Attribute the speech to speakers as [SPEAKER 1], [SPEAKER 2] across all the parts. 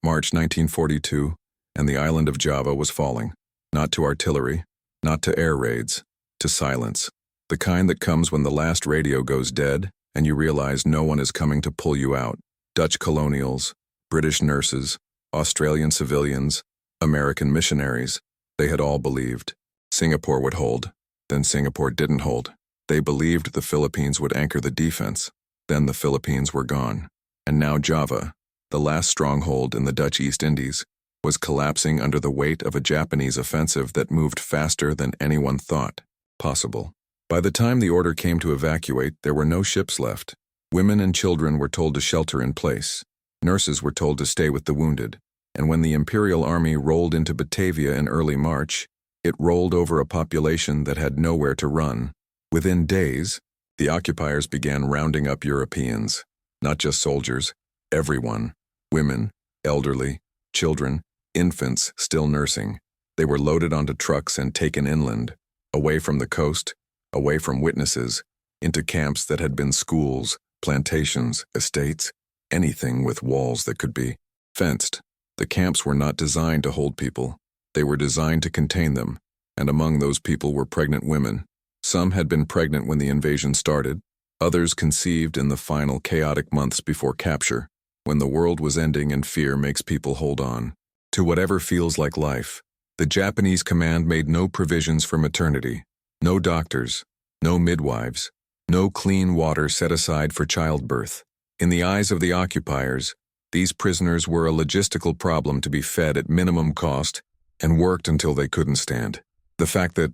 [SPEAKER 1] March 1942, and the island of Java was falling. Not to artillery, not to air raids, to silence. The kind that comes when the last radio goes dead and you realize no one is coming to pull you out. Dutch colonials, British nurses, Australian civilians, American missionaries, they had all believed Singapore would hold. Then Singapore didn't hold. They believed the Philippines would anchor the defense. Then the Philippines were gone. And now Java, the last stronghold in the Dutch East Indies, was collapsing under the weight of a Japanese offensive that moved faster than anyone thought possible. By the time the order came to evacuate, there were no ships left. Women and children were told to shelter in place. Nurses were told to stay with the wounded. And when the Imperial Army rolled into Batavia in early March, it rolled over a population that had nowhere to run. Within days, the occupiers began rounding up Europeans, not just soldiers, everyone, women, elderly, children, infants still nursing. They were loaded onto trucks and taken inland, away from the coast, away from witnesses, into camps that had been schools, plantations, estates, anything with walls that could be fenced. The camps were not designed to hold people. They were designed to contain them, and among those people were pregnant women. Some had been pregnant when the invasion started, others conceived in the final chaotic months before capture, when the world was ending and fear makes people hold on to whatever feels like life. The Japanese command made no provisions for maternity, no doctors, no midwives, no clean water set aside for childbirth. In the eyes of the occupiers, these prisoners were a logistical problem to be fed at minimum cost and worked until they couldn't stand. The fact that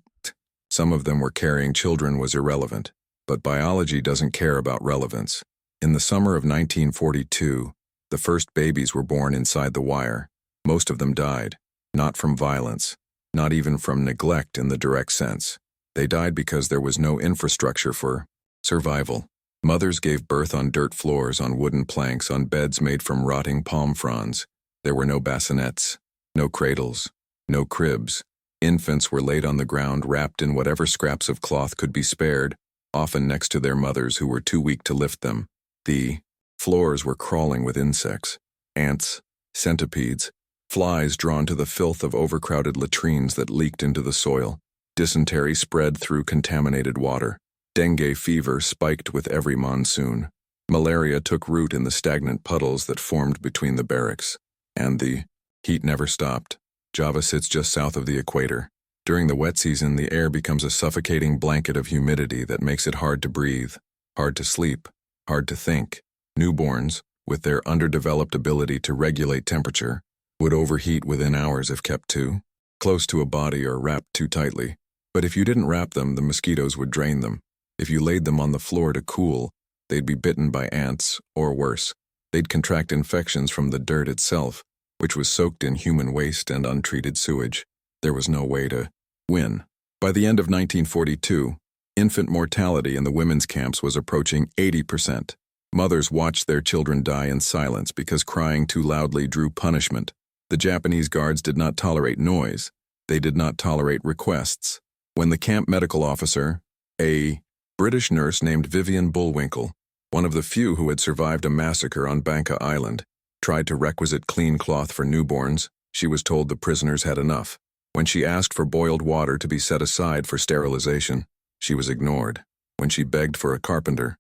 [SPEAKER 1] some of them were carrying children was irrelevant, but biology doesn't care about relevance. In the summer of 1942, the first babies were born inside the wire. Most of them died, not from violence, not even from neglect in the direct sense. They died because there was no infrastructure for survival. Mothers gave birth on dirt floors, on wooden planks, on beds made from rotting palm fronds. There were no bassinets, no cradles, no cribs. Infants were laid on the ground wrapped in whatever scraps of cloth could be spared, often next to their mothers who were too weak to lift them. The floors were crawling with insects, ants, centipedes, flies drawn to the filth of overcrowded latrines that leaked into the soil. Dysentery spread through contaminated water. Dengue fever spiked with every monsoon. Malaria took root in the stagnant puddles that formed between the barracks. And the heat never stopped. Java sits just south of the equator. During the wet season, the air becomes a suffocating blanket of humidity that makes it hard to breathe, hard to sleep, hard to think. Newborns, with their underdeveloped ability to regulate temperature, would overheat within hours if kept too close to a body or wrapped too tightly. But if you didn't wrap them, the mosquitoes would drain them. If you laid them on the floor to cool, they'd be bitten by ants, or worse. They'd contract infections from the dirt itself, which was soaked in human waste and untreated sewage. There was no way to win. By the end of 1942, infant mortality in the women's camps was approaching 80%. Mothers watched their children die in silence because crying too loudly drew punishment. The Japanese guards did not tolerate noise. They did not tolerate requests. When the camp medical officer, a British nurse named Vivian Bullwinkle, one of the few who had survived a massacre on Bangka Island, tried to requisite clean cloth for newborns, she was told the prisoners had enough. When she asked for boiled water to be set aside for sterilization, she was ignored. When she begged for a carpenter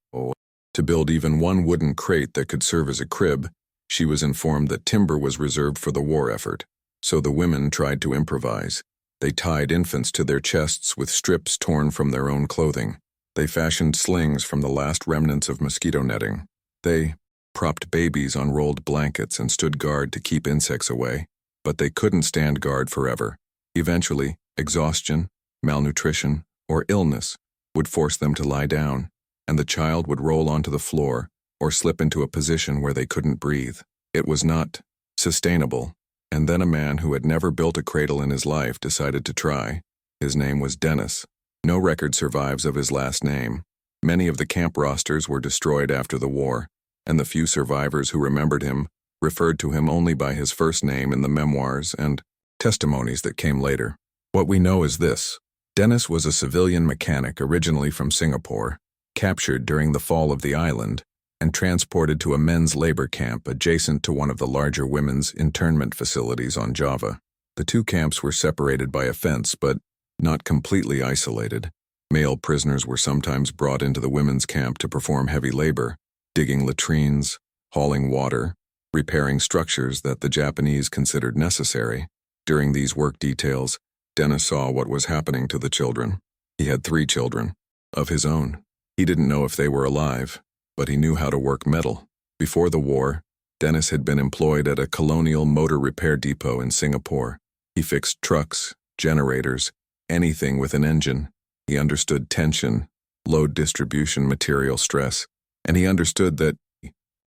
[SPEAKER 1] to build even one wooden crate that could serve as a crib, she was informed that timber was reserved for the war effort. So the women tried to improvise. They tied infants to their chests with strips torn from their own clothing. They fashioned slings from the last remnants of mosquito netting. They propped babies on rolled blankets and stood guard to keep insects away. But they couldn't stand guard forever. Eventually, exhaustion, malnutrition, or illness would force them to lie down, and the child would roll onto the floor or slip into a position where they couldn't breathe. It was not sustainable. And then a man who had never built a cradle in his life decided to try. His name was Dennis. No record survives of his last name. Many of the camp rosters were destroyed after the war, and the few survivors who remembered him referred to him only by his first name in the memoirs and testimonies that came later. What we know is this: Dennis was a civilian mechanic originally from Singapore, captured during the fall of the island, and transported to a men's labor camp adjacent to one of the larger women's internment facilities on Java. The two camps were separated by a fence, but not completely isolated. Male prisoners were sometimes brought into the women's camp to perform heavy labor, digging latrines, hauling water, repairing structures that the Japanese considered necessary. During these work details, Dennis saw what was happening to the children. He had 3 children of his own. He didn't know if they were alive, but he knew how to work metal. Before the war, Dennis had been employed at a colonial motor repair depot in Singapore. He fixed trucks, generators, anything with an engine. He understood tension, load distribution, material stress, and he understood that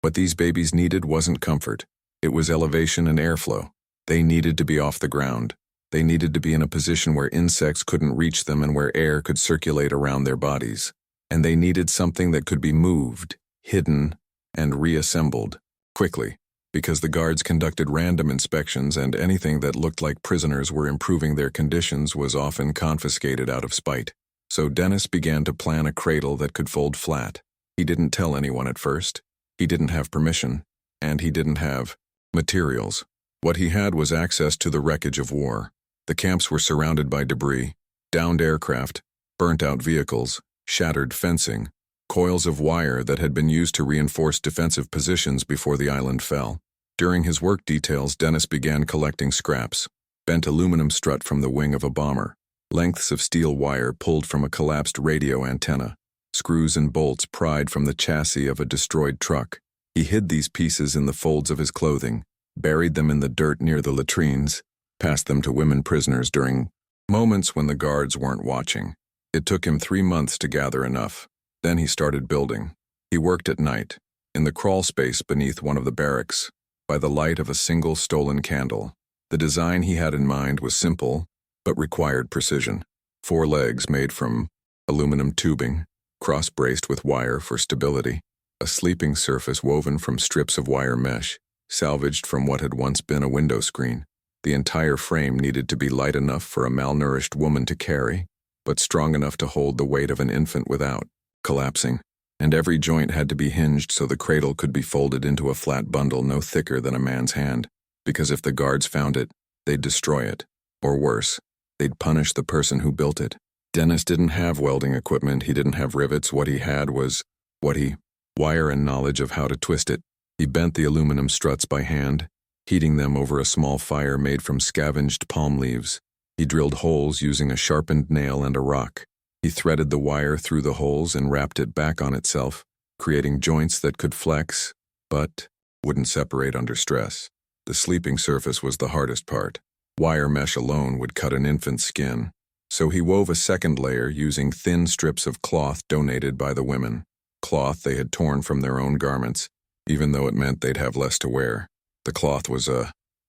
[SPEAKER 1] what these babies needed wasn't comfort. It was elevation and airflow. They needed to be off the ground. They needed to be in a position where insects couldn't reach them and where air could circulate around their bodies. And they needed something that could be moved, hidden, and reassembled quickly, because the guards conducted random inspections and anything that looked like prisoners were improving their conditions was often confiscated out of spite. So Dennis began to plan a cradle that could fold flat. He didn't tell anyone at first. He didn't have permission, and he didn't have materials. What he had was access to the wreckage of war. The camps were surrounded by debris, downed aircraft, burnt-out vehicles, shattered fencing, coils of wire that had been used to reinforce defensive positions before the island fell. During his work details, Dennis began collecting scraps, bent aluminum strut from the wing of a bomber, lengths of steel wire pulled from a collapsed radio antenna, screws and bolts pried from the chassis of a destroyed truck. He hid these pieces in the folds of his clothing, buried them in the dirt near the latrines, passed them to women prisoners during moments when the guards weren't watching. It took him 3 months to gather enough. Then he started building. He worked at night, in the crawl space beneath one of the barracks, by the light of a single stolen candle. The design he had in mind was simple, but required precision. 4 legs made from aluminum tubing, cross-braced with wire for stability, a sleeping surface woven from strips of wire mesh, salvaged from what had once been a window screen. The entire frame needed to be light enough for a malnourished woman to carry, but strong enough to hold the weight of an infant without collapsing. And every joint had to be hinged so the cradle could be folded into a flat bundle no thicker than a man's hand, because if the guards found it, they'd destroy it. Or worse, they'd punish the person who built it. Dennis didn't have welding equipment, he didn't have rivets. What he had was wire and knowledge of how to twist it. He bent the aluminum struts by hand, heating them over a small fire made from scavenged palm leaves. He drilled holes using a sharpened nail and a rock. He threaded the wire through the holes and wrapped it back on itself, creating joints that could flex, but wouldn't separate under stress. The sleeping surface was the hardest part. Wire mesh alone would cut an infant's skin, so he wove a second layer using thin strips of cloth donated by the women, cloth they had torn from their own garments, even though it meant they'd have less to wear. The cloth was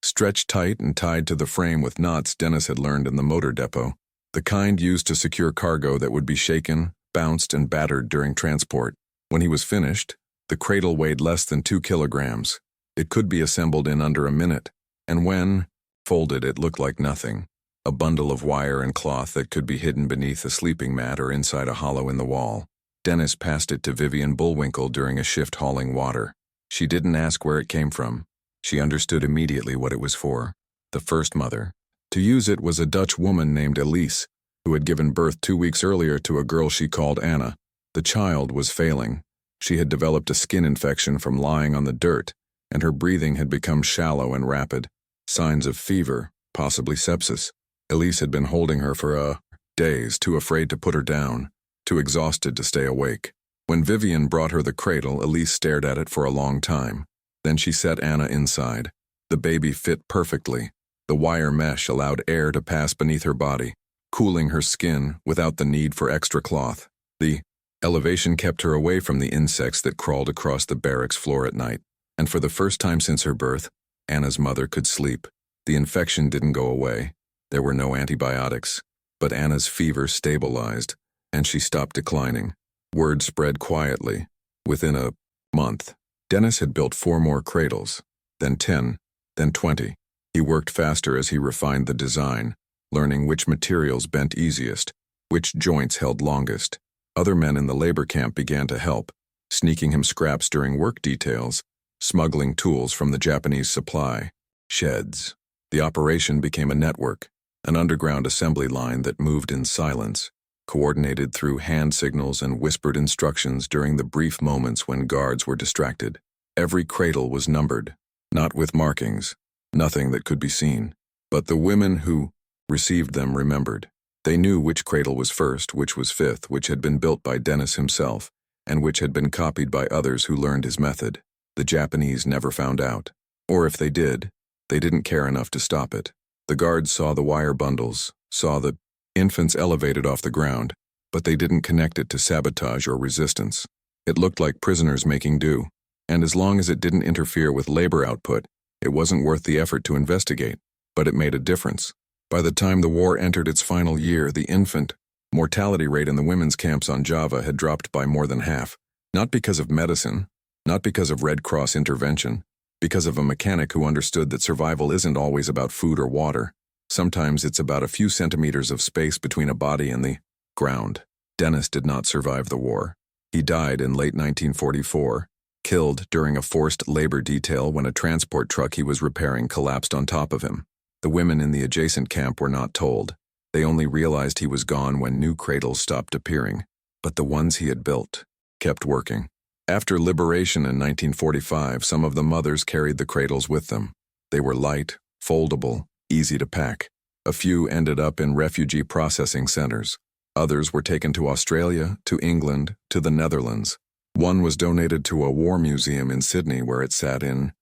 [SPEAKER 1] stretched tight and tied to the frame with knots Dennis had learned in the motor depot, the kind used to secure cargo that would be shaken, bounced, and battered during transport. When he was finished, the cradle weighed less than 2 kilograms. It could be assembled in under a minute, and when folded, it looked like nothing. A bundle of wire and cloth that could be hidden beneath a sleeping mat or inside a hollow in the wall. Dennis passed it to Vivian Bullwinkle during a shift hauling water. She didn't ask where it came from. She understood immediately what it was for. The first mother to use it was a Dutch woman named Elise, who had given birth 2 weeks earlier to a girl she called Anna. The child was failing. She had developed a skin infection from lying on the dirt, and her breathing had become shallow and rapid. Signs of fever, possibly sepsis. Elise had been holding her for days, too afraid to put her down, too exhausted to stay awake. When Vivian brought her the cradle, Elise stared at it for a long time. Then she set Anna inside. The baby fit perfectly. The wire mesh allowed air to pass beneath her body, cooling her skin without the need for extra cloth. The elevation kept her away from the insects that crawled across the barracks floor at night. And for the first time since her birth, Anna's mother could sleep. The infection didn't go away. There were no antibiotics, but Anna's fever stabilized, and she stopped declining. Word spread quietly. Within a month, Dennis had built 4 more cradles, then 10, then 20. He worked faster as he refined the design, learning which materials bent easiest, which joints held longest. Other men in the labor camp began to help. sneaking him scraps during work details, smuggling tools from the Japanese supply sheds. The operation became a network, an underground assembly line that moved in silence, coordinated through hand signals and whispered instructions during the brief moments when guards were distracted. Every cradle was numbered, not with markings, nothing that could be seen, but the women who received them remembered. They knew which cradle was first, which was fifth, which had been built by Dennis himself, and which had been copied by others who learned his method. The Japanese never found out. Or if they did, they didn't care enough to stop it. The guards saw the wire bundles, saw the infants elevated off the ground, but they didn't connect it to sabotage or resistance. It looked like prisoners making do, and as long as it didn't interfere with labor output, it wasn't worth the effort to investigate. But it made a difference. By the time the war entered its final year, the infant mortality rate in the women's camps on Java had dropped by more than half, not because of medicine, not because of Red Cross intervention, because of a mechanic who understood that survival isn't always about food or water. Sometimes it's about a few centimeters of space between a body and the ground. Dennis did not survive the war. He died in late 1944, killed during a forced labor detail when a transport truck he was repairing collapsed on top of him. The women in the adjacent camp were not told. They only realized he was gone when new cradles stopped appearing. But the ones he had built kept working. After liberation in 1945, some of the mothers carried the cradles with them. They were light, foldable, easy to pack. A few ended up in refugee processing centers. Others were taken to Australia, to England, to the Netherlands. One was donated to a war museum in Sydney where it sat in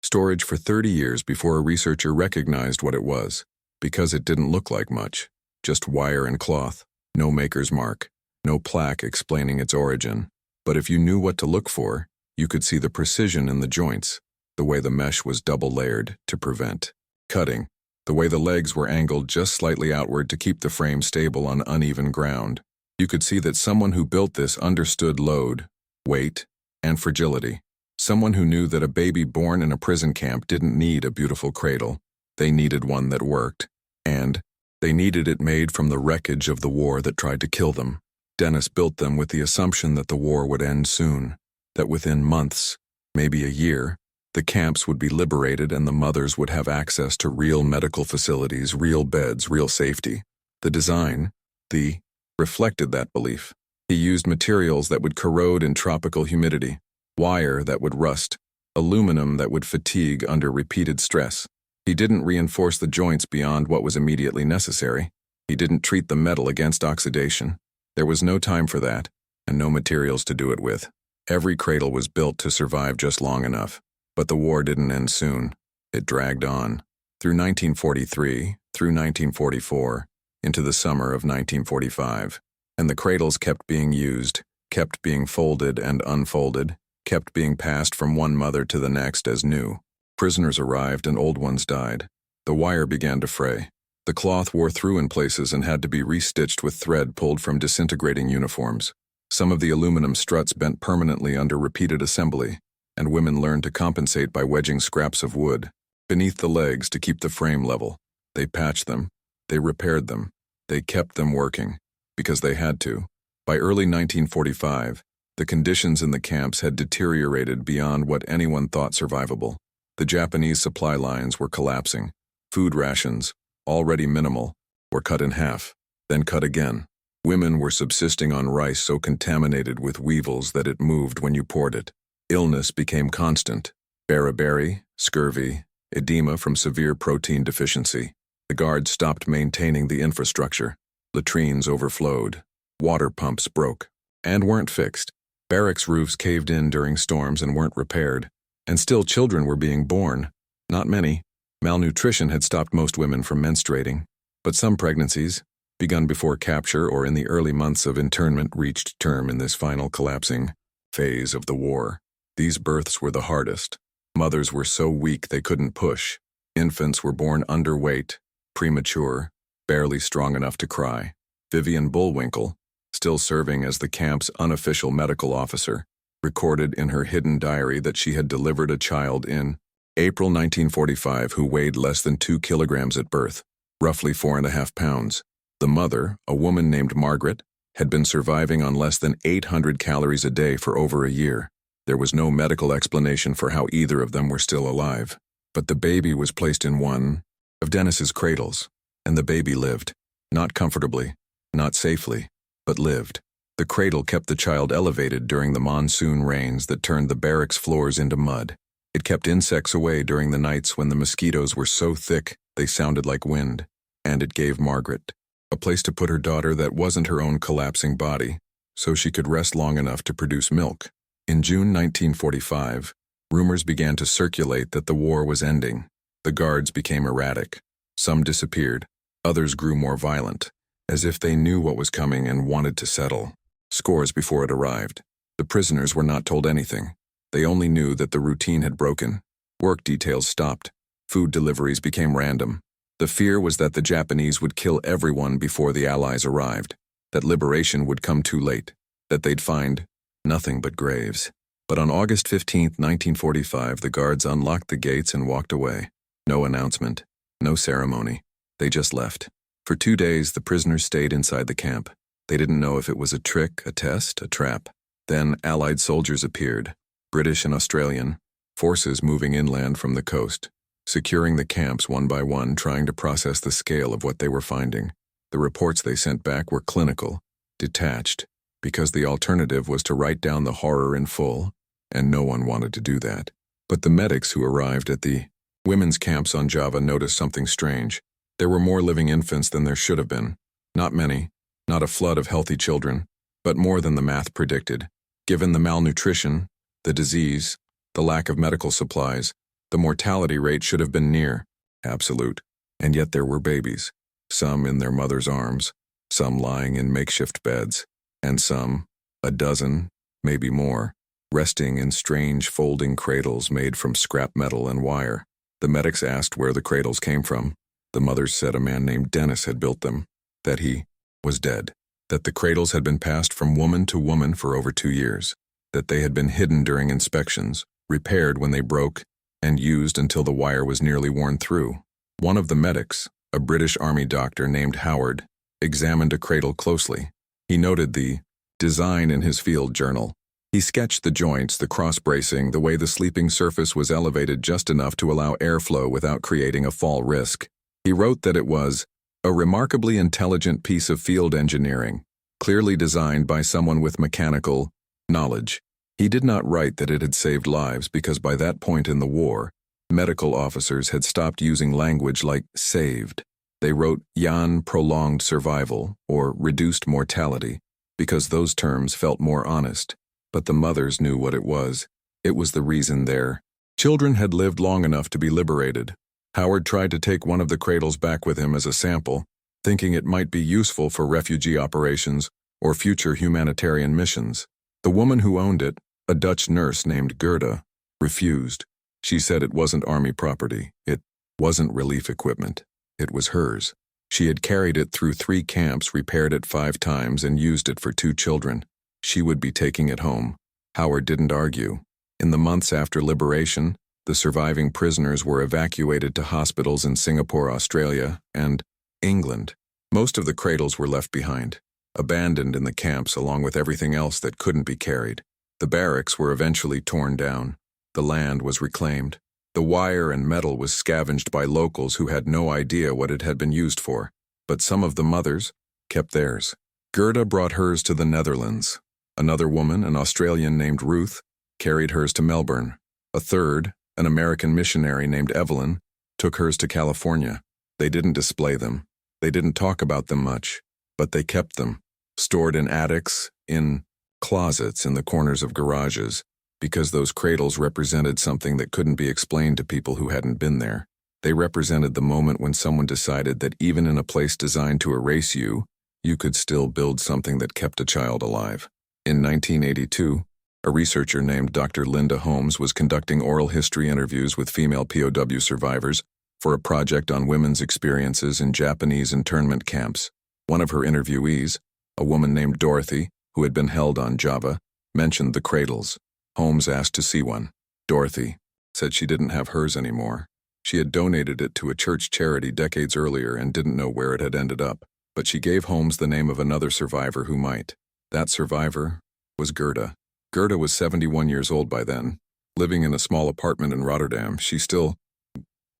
[SPEAKER 1] storage for 30 years before a researcher recognized what it was, because it didn't look like much. Just wire and cloth, no maker's mark, no plaque explaining its origin. But if you knew what to look for, you could see the precision in the joints, the way the mesh was double-layered to prevent cutting, the way the legs were angled just slightly outward to keep the frame stable on uneven ground. You could see that someone who built this understood load, weight, and fragility. Someone who knew that a baby born in a prison camp didn't need a beautiful cradle. They needed one that worked, and they needed it made from the wreckage of the war that tried to kill them. Dennis built them with the assumption that the war would end soon, that within months, maybe a year, the camps would be liberated and the mothers would have access to real medical facilities, real beds, real safety. The design, reflected that belief. He used materials that would corrode in tropical humidity, wire that would rust, aluminum that would fatigue under repeated stress. He didn't reinforce the joints beyond what was immediately necessary. He didn't treat the metal against oxidation. There was no time for that, and no materials to do it with. Every cradle was built to survive just long enough. But the war didn't end soon. It dragged on. Through 1943, through 1944, into the summer of 1945. And the cradles kept being used, kept being folded and unfolded, kept being passed from one mother to the next as new. Prisoners arrived and old ones died. The wire began to fray. The cloth wore through in places and had to be restitched with thread pulled from disintegrating uniforms. Some of the aluminum struts bent permanently under repeated assembly, and women learned to compensate by wedging scraps of wood beneath the legs to keep the frame level. They patched them, they repaired them, they kept them working, because they had to. By early 1945, the conditions in the camps had deteriorated beyond what anyone thought survivable. The Japanese supply lines were collapsing. Food rations, already minimal, were cut in half, then cut again. Women were subsisting on rice so contaminated with weevils that it moved when you poured it. Illness became constant. Beriberi, scurvy, edema from severe protein deficiency. The guards stopped maintaining the infrastructure. Latrines overflowed. Water pumps broke and weren't fixed. Barracks roofs caved in during storms and weren't repaired. And still children were being born. Not many. Malnutrition had stopped most women from menstruating. But some pregnancies, begun before capture or in the early months of internment, reached term in this final collapsing phase of the war. These births were the hardest. Mothers were so weak they couldn't push. Infants were born underweight, premature, barely strong enough to cry. Vivian Bullwinkle, still serving as the camp's unofficial medical officer, recorded in her hidden diary that she had delivered a child in April 1945 who weighed less than 2 kilograms at birth, roughly 4.5 pounds. The mother, a woman named Margaret, had been surviving on less than 800 calories a day for over a year. There was no medical explanation for how either of them were still alive. But the baby was placed in one of Dennis's cradles, and the baby lived. Not comfortably, not safely, but lived. The cradle kept the child elevated during the monsoon rains that turned the barracks floors into mud. It kept insects away during the nights when the mosquitoes were so thick they sounded like wind. And it gave Margaret a place to put her daughter that wasn't her own collapsing body, so she could rest long enough to produce milk. In June 1945, rumors began to circulate that the war was ending. The guards became erratic. Some disappeared. Others grew more violent, as if they knew what was coming and wanted to settle scores before it arrived. The prisoners were not told anything. They only knew that the routine had broken. Work details stopped. Food deliveries became random. The fear was that the Japanese would kill everyone before the Allies arrived, that liberation would come too late, that they'd find nothing but graves. But on August 15, 1945, the guards unlocked the gates and walked away. No announcement, no ceremony. They just left. For 2 days, the prisoners stayed inside the camp. They didn't know if it was a trick, a test, a trap. Then Allied soldiers appeared, British and Australian, forces moving inland from the coast, securing the camps one by one, trying to process the scale of what they were finding. The reports they sent back were clinical, detached, because the alternative was to write down the horror in full, and no one wanted to do that. But the medics who arrived at the women's camps on Java noticed something strange. There were more living infants than there should have been. Not many, not a flood of healthy children, but more than the math predicted. Given the malnutrition, the disease, the lack of medical supplies, the mortality rate should have been near absolute. And yet there were babies, some in their mother's arms, some lying in makeshift beds, and some, a dozen, maybe more, resting in strange folding cradles made from scrap metal and wire. The medics asked where the cradles came from. The mothers said a man named Dennis had built them, that he was dead, that the cradles had been passed from woman to woman for over 2 years, that they had been hidden during inspections, repaired when they broke, and used until the wire was nearly worn through. One of the medics, a British Army doctor named Howard, examined a cradle closely. He noted the design in his field journal. He sketched the joints, the cross-bracing, the way the sleeping surface was elevated just enough to allow airflow without creating a fall risk. He wrote that it was a remarkably intelligent piece of field engineering, clearly designed by someone with mechanical knowledge. He did not write that it had saved lives because by that point in the war, medical officers had stopped using language like saved. They wrote Jan prolonged survival or reduced mortality because those terms felt more honest. But the mothers knew what it was. It was the reason their children had lived long enough to be liberated. Howard tried to take one of the cradles back with him as a sample, thinking it might be useful for refugee operations or future humanitarian missions. The woman who owned it, a Dutch nurse named Gerda, refused. She said it wasn't army property. It wasn't relief equipment. It was hers. She had carried it through 3 camps, repaired it 5 times, and used it for 2 children. She would be taking it home. Howard didn't argue. In the months after liberation, the surviving prisoners were evacuated to hospitals in Singapore, Australia, and England. Most of the cradles were left behind, abandoned in the camps along with everything else that couldn't be carried. The barracks were eventually torn down. The land was reclaimed. The wire and metal was scavenged by locals who had no idea what it had been used for. But some of the mothers kept theirs. Gerda brought hers to the Netherlands. Another woman, an Australian named Ruth, carried hers to Melbourne. A third, an American missionary named Evelyn, took hers to California. They didn't display them. They didn't talk about them much, but they kept them, stored in attics, in closets in the corners of garages, because those cradles represented something that couldn't be explained to people who hadn't been there. They represented the moment when someone decided that even in a place designed to erase you, you could still build something that kept a child alive. In 1982, a researcher named Dr. Linda Holmes was conducting oral history interviews with female POW survivors for a project on women's experiences in Japanese internment camps. One of her interviewees, a woman named Dorothy, who had been held on Java, mentioned the cradles. Holmes asked to see one. Dorothy said she didn't have hers anymore. She had donated it to a church charity decades earlier and didn't know where it had ended up. but she gave Holmes the name of another survivor who might. That survivor was Gerda. Gerda was 71 years old by then. Living in a small apartment in Rotterdam, she still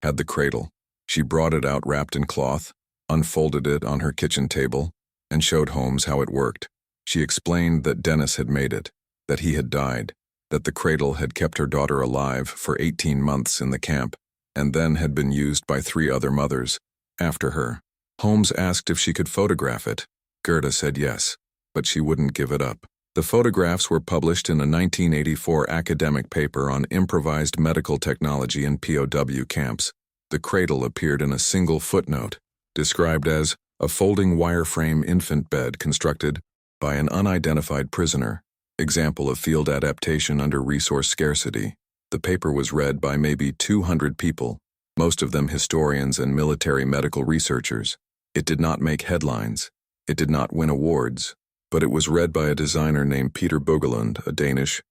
[SPEAKER 1] had the cradle. She brought it out wrapped in cloth, unfolded it on her kitchen table, and showed Holmes how it worked. She explained that Dennis had made it, that he had died, that the cradle had kept her daughter alive for 18 months in the camp, and then had been used by 3 other mothers after her. Holmes asked if she could photograph it. Gerda said yes, but she wouldn't give it up. The photographs were published in a 1984 academic paper on improvised medical technology in POW camps. The cradle appeared in a single footnote, described as a folding wireframe infant bed constructed by an unidentified prisoner, example of field adaptation under resource scarcity. The paper was read by maybe 200 people, most of them historians and military medical researchers. It did not make headlines. It did not win awards, but it was read by a designer named Peter Bogelund, a Danish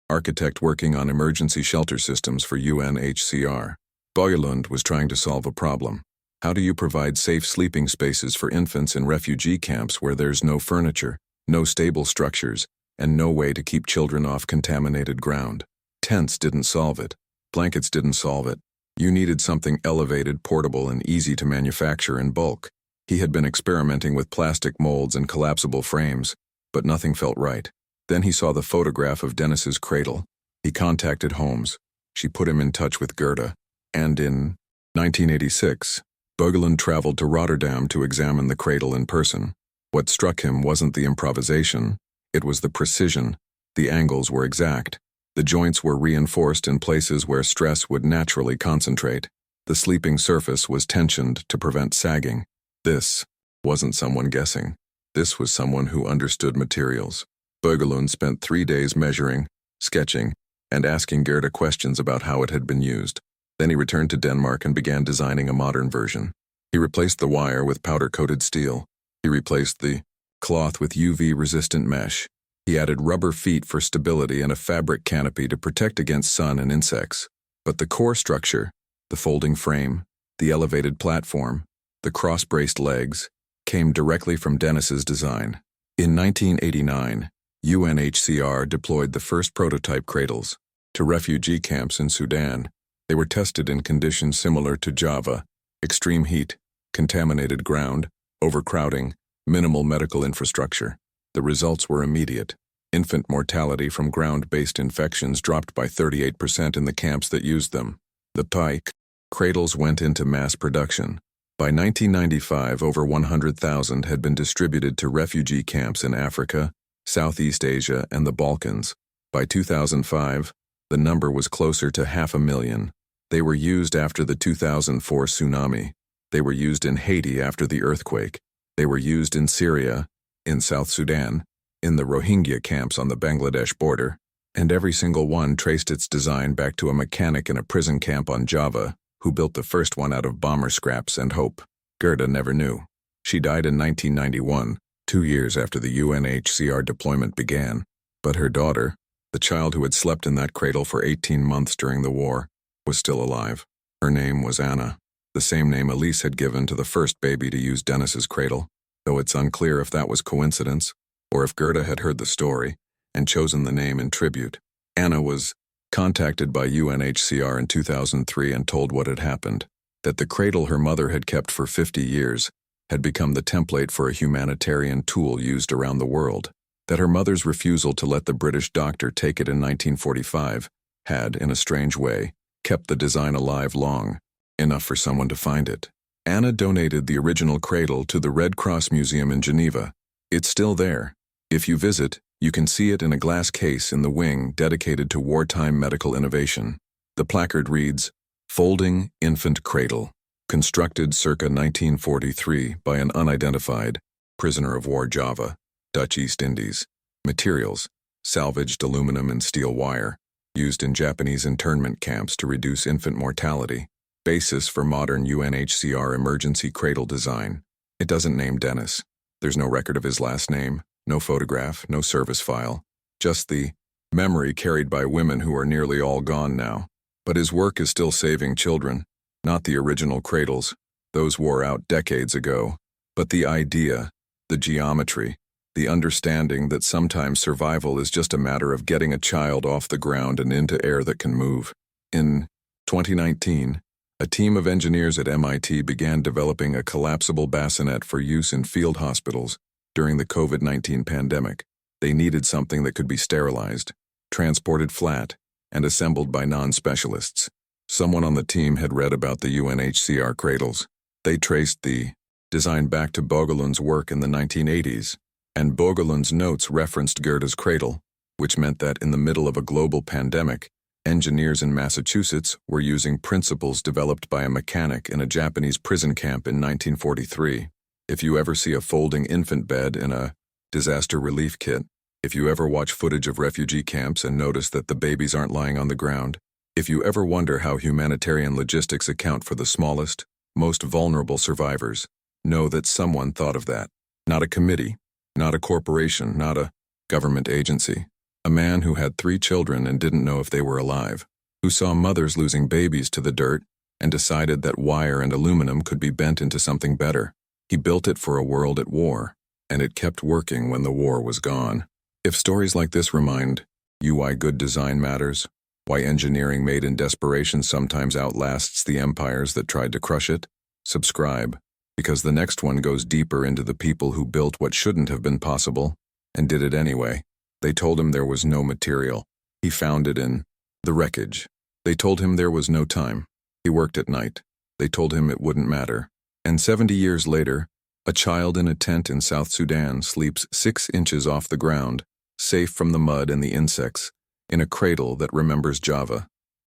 [SPEAKER 1] architect working on emergency shelter systems for UNHCR. Bogelund was trying to solve a problem. How do you provide safe sleeping spaces for infants in refugee camps where there's no furniture, no stable structures, and no way to keep children off contaminated ground? Tents didn't solve it. Blankets didn't solve it. You needed something elevated, portable, and easy to manufacture in bulk. He had been experimenting with plastic molds and collapsible frames, but nothing felt right. Then he saw the photograph of Dennis's cradle. He contacted Holmes. She put him in touch with Gerda. And in 1986, Bogelund traveled to Rotterdam to examine the cradle in person. What struck him wasn't the improvisation, it was the precision. The angles were exact. The joints were reinforced in places where stress would naturally concentrate. The sleeping surface was tensioned to prevent sagging. This wasn't someone guessing. This was someone who understood materials. Bogelund spent 3 days measuring, sketching, and asking Gerda questions about how it had been used. Then he returned to Denmark and began designing a modern version. He replaced the wire with powder-coated steel. He replaced the cloth with UV-resistant mesh. He added rubber feet for stability and a fabric canopy to protect against sun and insects. But the core structure, the folding frame, the elevated platform, the cross-braced legs, came directly from Dennis's design. In 1989, UNHCR deployed the first prototype cradles to refugee camps in Sudan. They were tested in conditions similar to Java: extreme heat, contaminated ground, overcrowding, minimal medical infrastructure. The results were immediate. Infant mortality from ground-based infections dropped by 38% in the camps that used them. The pike cradles went into mass production. By 1995, over 100,000 had been distributed to refugee camps in Africa, Southeast Asia, and the Balkans. By 2005, the number was closer to 500,000. They were used after the 2004 tsunami. They were used in Haiti after the earthquake. They were used in Syria, in South Sudan, in the Rohingya camps on the Bangladesh border, and every single one traced its design back to a mechanic in a prison camp on Java who built the first one out of bomber scraps and hope. Gerda never knew. She died in 1991, 2 years after the UNHCR deployment began. But her daughter, the child who had slept in that cradle for 18 months during the war, was still alive. Her name was Anna, the same name Elise had given to the first baby to use Dennis's cradle, though it's unclear if that was coincidence or if Gerda had heard the story and chosen the name in tribute. Anna was contacted by UNHCR in 2003 and told what had happened, that the cradle her mother had kept for 50 years had become the template for a humanitarian tool used around the world, that her mother's refusal to let the British doctor take it in 1945 had, in a strange way, kept the design alive long enough for someone to find it. Anna donated the original cradle to the Red Cross Museum in Geneva. It's still there. If you visit, you can see it in a glass case in the wing dedicated to wartime medical innovation. The placard reads, "Folding Infant Cradle, constructed circa 1943 by an unidentified prisoner of war Java, Dutch East Indies. Materials, salvaged aluminum and steel wire, used in Japanese internment camps to reduce infant mortality. Basis for modern UNHCR emergency cradle design." It doesn't name Dennis. There's no record of his last name, no photograph, no service file, just the memory carried by women who are nearly all gone now. But his work is still saving children, not the original cradles. Those wore out decades ago. But the idea, the geometry, the understanding that sometimes survival is just a matter of getting a child off the ground and into air that can move. In 2019, a team of engineers at MIT began developing a collapsible bassinet for use in field hospitals during the COVID-19 pandemic. They needed something that could be sterilized, transported flat, and assembled by non-specialists. Someone on the team had read about the UNHCR cradles. They traced the design back to Bogelund's work in the 1980s, and Bogelund's notes referenced Goethe's cradle, which meant that in the middle of a global pandemic, engineers in Massachusetts were using principles developed by a mechanic in a Japanese prison camp in 1943. If you ever see a folding infant bed in a disaster relief kit, if you ever watch footage of refugee camps and notice that the babies aren't lying on the ground, if you ever wonder how humanitarian logistics account for the smallest, most vulnerable survivors, know that someone thought of that. Not a committee, not a corporation, not a government agency. A man who had 3 children and didn't know if they were alive, who saw mothers losing babies to the dirt and decided that wire and aluminum could be bent into something better. He built it for a world at war, and it kept working when the war was gone. If stories like this remind you why good design matters, why engineering made in desperation sometimes outlasts the empires that tried to crush it, subscribe, because the next one goes deeper into the people who built what shouldn't have been possible and did it anyway. They told him there was no material. He found it in the wreckage. They told him there was no time. He worked at night. They told him it wouldn't matter. And 70 years later, a child in a tent in South Sudan sleeps 6 inches off the ground, safe from the mud and the insects, in a cradle that remembers Java.